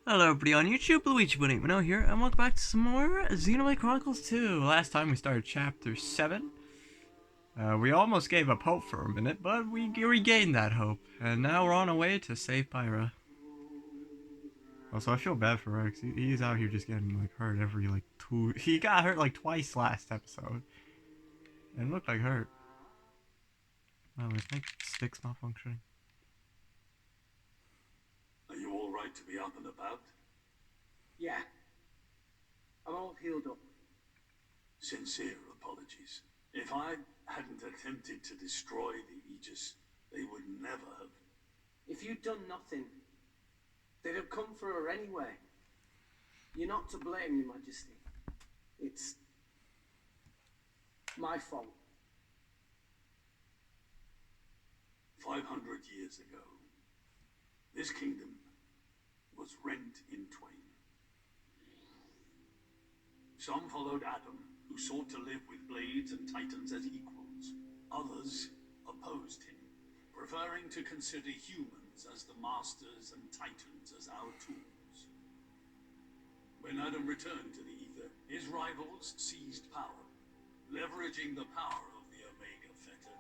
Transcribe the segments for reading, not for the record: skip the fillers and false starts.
Hello everybody on YouTube, Luigi181 here, and welcome back to some more Xenoblade Chronicles 2. Last time we started Chapter 7. We almost gave up hope for a minute, but we regained that hope, and now we're on our way to save Pyra. Also, I feel bad for Rex. He's out here just getting hurt every two... He got hurt twice last episode, and looked hurt. Oh, I think stick's malfunctioning. Are you all right to be up and about? Yeah. I'm all healed up. Sincere apologies. If I hadn't attempted to destroy the Aegis, they would never have. If you'd done nothing, they'd have come for her anyway. You're not to blame, Your Majesty. It's my fault. 500 years ago, this kingdom was rent in twain. Some followed Adam, who sought to live with blades and titans as equals. Others opposed him, preferring to consider humans as the masters and titans as our tools. When Adam returned to the Ether, his rivals seized power, leveraging the power of the Omega Fetter.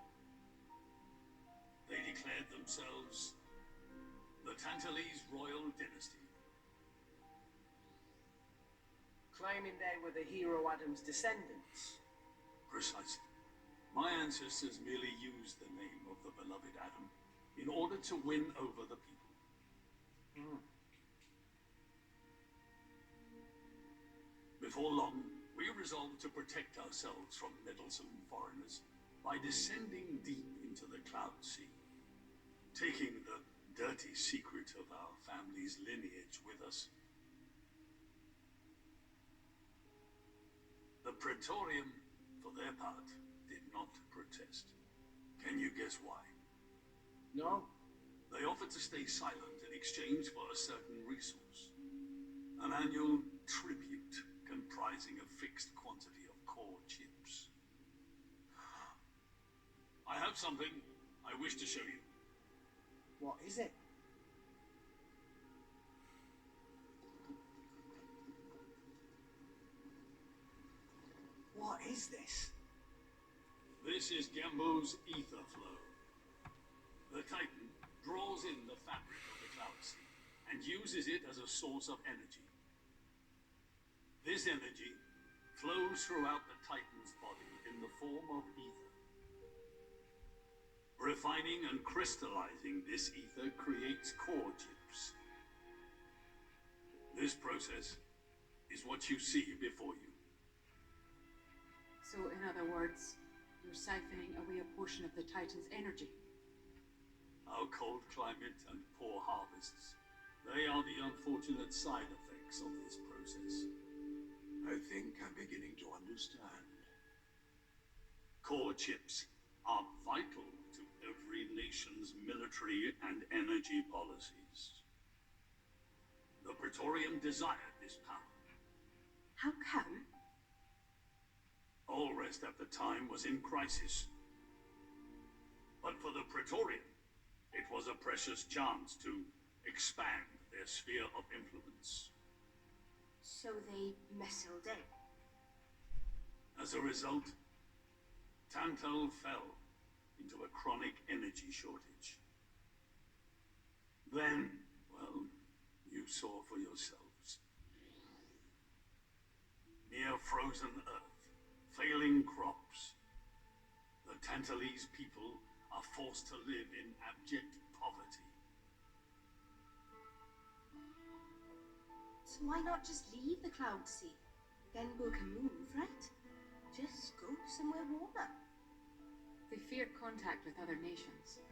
They declared themselves the Tantalese Royal Dynasty. Claiming they were the hero Adam's descendants. Precisely. My ancestors merely used the name of the beloved Adam in order to win over the people. Before long, we resolved to protect ourselves from meddlesome foreigners by descending deep into the Cloud Sea, taking the dirty secret of our family's lineage with us. The Praetorium, for their part, did not protest. Can you guess why? No. They offered to stay silent in exchange for a certain resource. An annual tribute comprising a fixed quantity of core chips. I have something I wish to show you. What is it? What is this? This is Gembo's ether flow. The Titan draws in the fabric of the Cloud Sea and uses it as a source of energy. This energy flows throughout the Titan's body in the form of ether. Refining and crystallizing this ether creates core chips. This process is what you see before you. So, in other words, you're siphoning away a portion of the Titan's energy. Our cold climate and poor harvests, they are the unfortunate side effects of this process. I think I'm beginning to understand. Core chips are vital to every nation's military and energy policies. The Praetorium desired this power. How come? Allrest at the time was in crisis. But for the Praetorium, it was a precious chance to expand their sphere of influence. So they messled in. As a result, Tantal fell into a chronic energy shortage. Then, well, you saw for yourselves. Near frozen Earth, failing crops, the Tantalese people are forced to live in abject poverty. So why not just leave the Cloud Sea? Genbu can move, right? Just go somewhere warmer. They fear contact with other nations.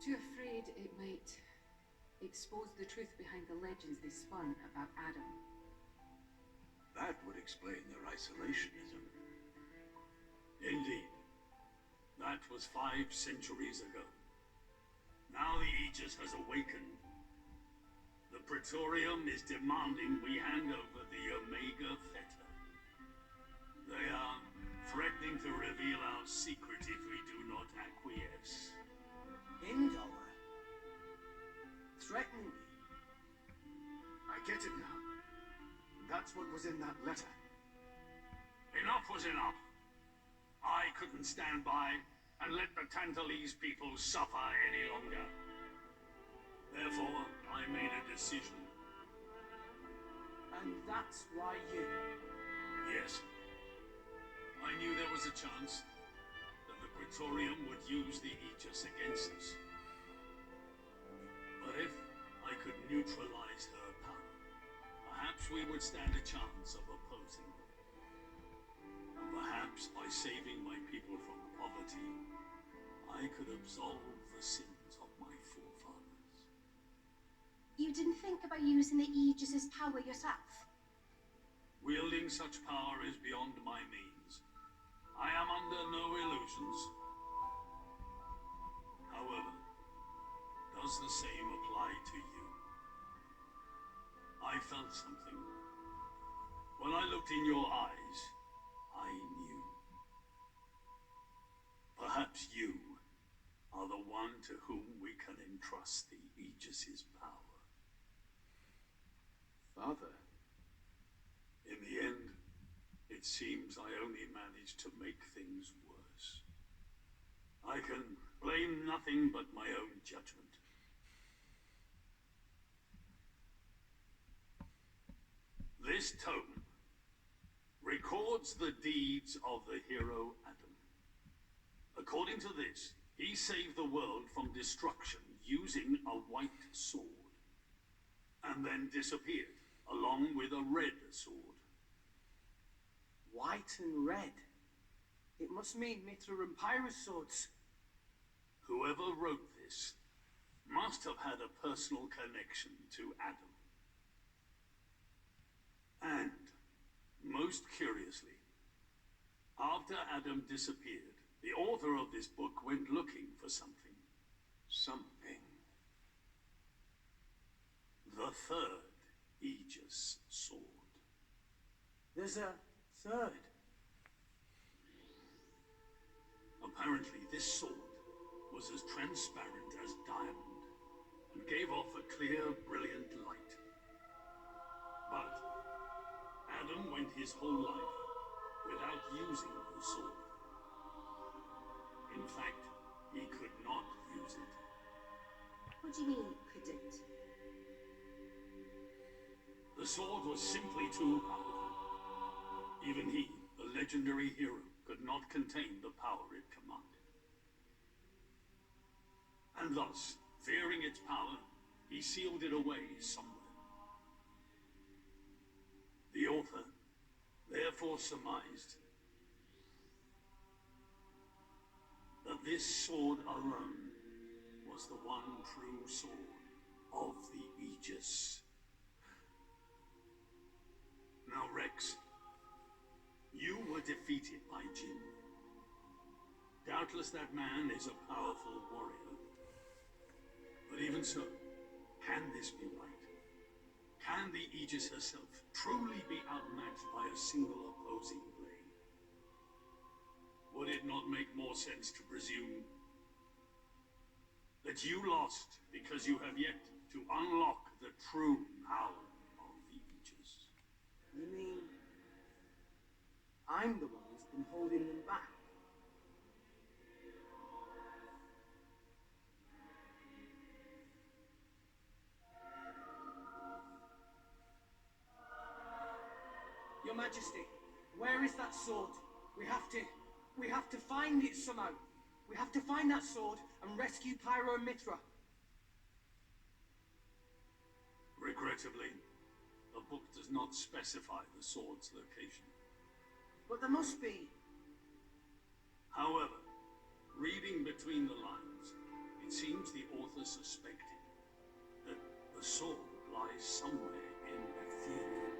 Too afraid it might expose the truth behind the legends they spun about Adam. That would explain their isolationism. Indeed. That was 5 centuries ago. Now the Aegis has awakened. The Praetorium is demanding we hand over the Omega Fetter. They are threatening to reveal our secret if we do not acquiesce. Indoor? Threatening me? get it now. That's what was in that letter. Enough was enough. I couldn't stand by and let the Tantalese people suffer any longer. Therefore, I made a decision. And that's why you... Yes. I knew there was a chance that the Praetorium would use the Aegis against us. But if I could neutralize her power, perhaps we would stand a chance of opposing them. And perhaps by saving my people from poverty, I could absolve the sins of my forefathers. You didn't think about using the Aegis's power yourself? Wielding such power is beyond my means. I am under no illusions. However, does the same apply to you? I felt something. When I looked in your eyes, I knew. Perhaps you are the one to whom we can entrust the Aegis's power. Father? In the end, it seems I only managed to make things worse. I can blame nothing but my own judgment. This tome records the deeds of the hero Adam. According to this, he saved the world from destruction using a white sword, and then disappeared, along with a red sword. White and red. It must mean Mithra and Pyrrhus swords. Whoever wrote this must have had a personal connection to Adam. And, most curiously, after Adam disappeared, the author of this book went looking for something. Something. The third Aegis sword. There's a third. Apparently, this sword was as transparent as diamond and gave off a clear, brilliant light. But Adam went his whole life without using the sword. In fact, he could not use it. What do you mean, couldn't? The sword was simply too powerful. Even he, the legendary hero, could not contain the power it commanded. And thus, fearing its power, he sealed it away somewhere. The author therefore surmised that this sword alone was the one true sword of the Aegis. Now, Rex, you were defeated by Jin. Doubtless that man is a powerful warrior. But even so, can this be right? Can the Aegis herself truly be outmatched by a single opposing blade? Would it not make more sense to presume that you lost because you have yet to unlock the true power of the Aegis? You mean I'm the one who's been holding them back? Your Majesty, where is that sword? We have to find it somehow. We have to find that sword and rescue Pyro and Mithra. Regrettably, the book does not specify the sword's location. But there must be. However, reading between the lines, it seems the author suspected that the sword lies somewhere in Etheria.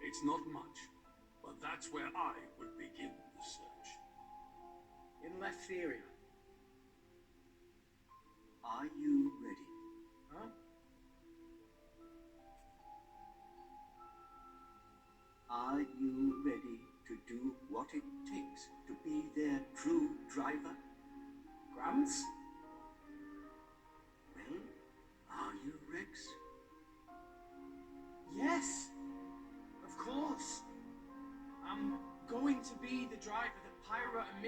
It's not much, but that's where I would begin the search. In Letheria. Are you ready? Huh? Are you ready to do what it takes to be their true driver? Grams? Well, are you, Rex?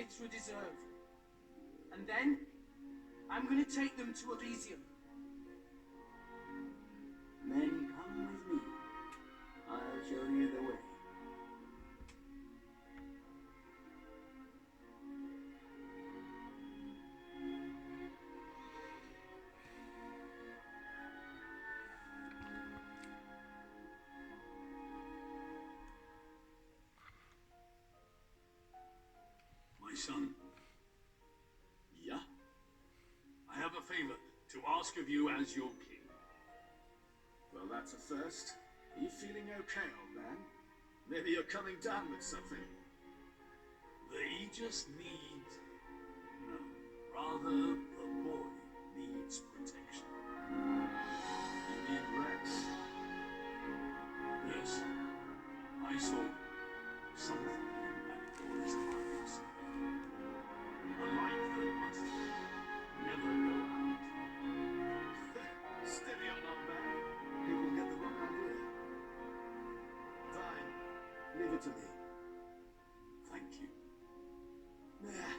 Mithra deserve. And then, I'm gonna take them to Elysium. Men, come with me. I'll show you the way. My son. Yeah? I have a favor to ask of you as your king. Well, that's a first. Are you feeling okay, old man? Maybe you're coming down with something. They just need... No, rather, the boy needs protection. You need Rex. Yes, I saw something in that boy's eyes. A light that must never go out. Steady on, old man. People get the wrong idea. Fine. Leave it to me. Thank you. Nah,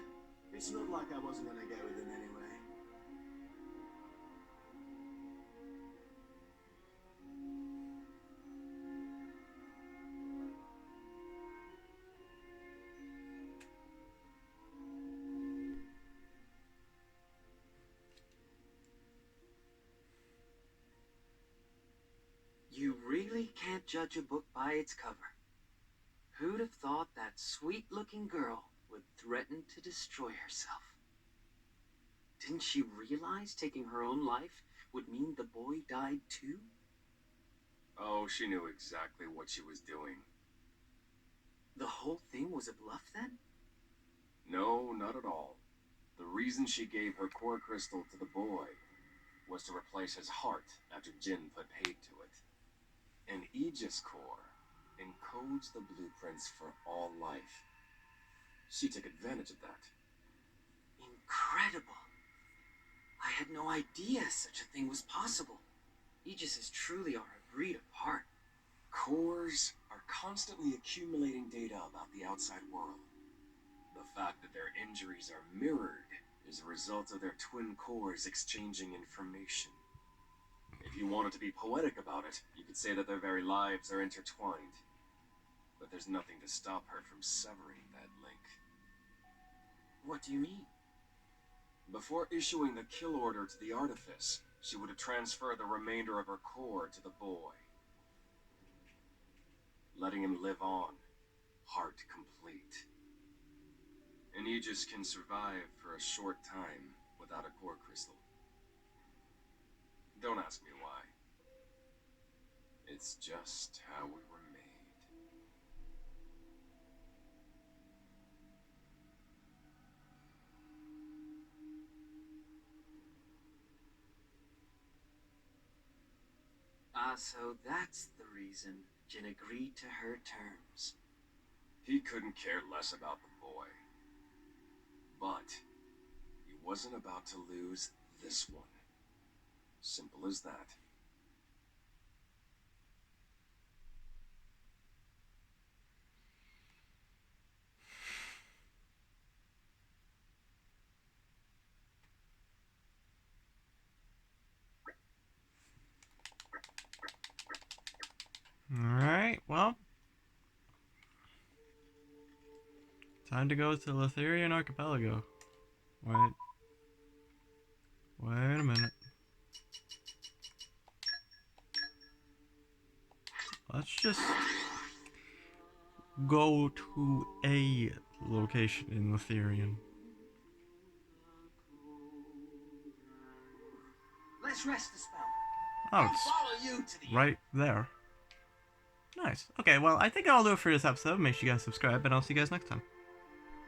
it's not like I wasn't gonna go with him anyway. You really can't judge a book by its cover. Who'd have thought that sweet-looking girl would threaten to destroy herself? Didn't she realize taking her own life would mean the boy died too? Oh, she knew exactly what she was doing. The whole thing was a bluff then? No, not at all. The reason she gave her core crystal to the boy was to replace his heart after Jin put hate to it. An Aegis core encodes the blueprints for all life. She took advantage of that. Incredible. I had no idea such a thing was possible. Aegises truly are a breed apart. Cores are constantly accumulating data about the outside world. The fact that their injuries are mirrored is a result of their twin cores exchanging information. If you wanted to be poetic about it, you could say that their very lives are intertwined. But there's nothing to stop her from severing that link. What do you mean? Before issuing the kill order to the Artifice, she would have transferred the remainder of her core to the boy, letting him live on, heart complete. An Aegis can survive for a short time without a core crystal. Don't ask me why. It's just how we were made. So that's the reason Jin agreed to her terms. He couldn't care less about the boy. But he wasn't about to lose this one. Simple as that. Alright, well. Time to go to the Letherian Archipelago. Wait a minute. Let's just go to a location in Letherian. Let's rest the spell. Oh, I'll it's follow you to the right there. Nice. Okay, well, I think I'll do it for this episode. Make sure you guys subscribe, and I'll see you guys next time.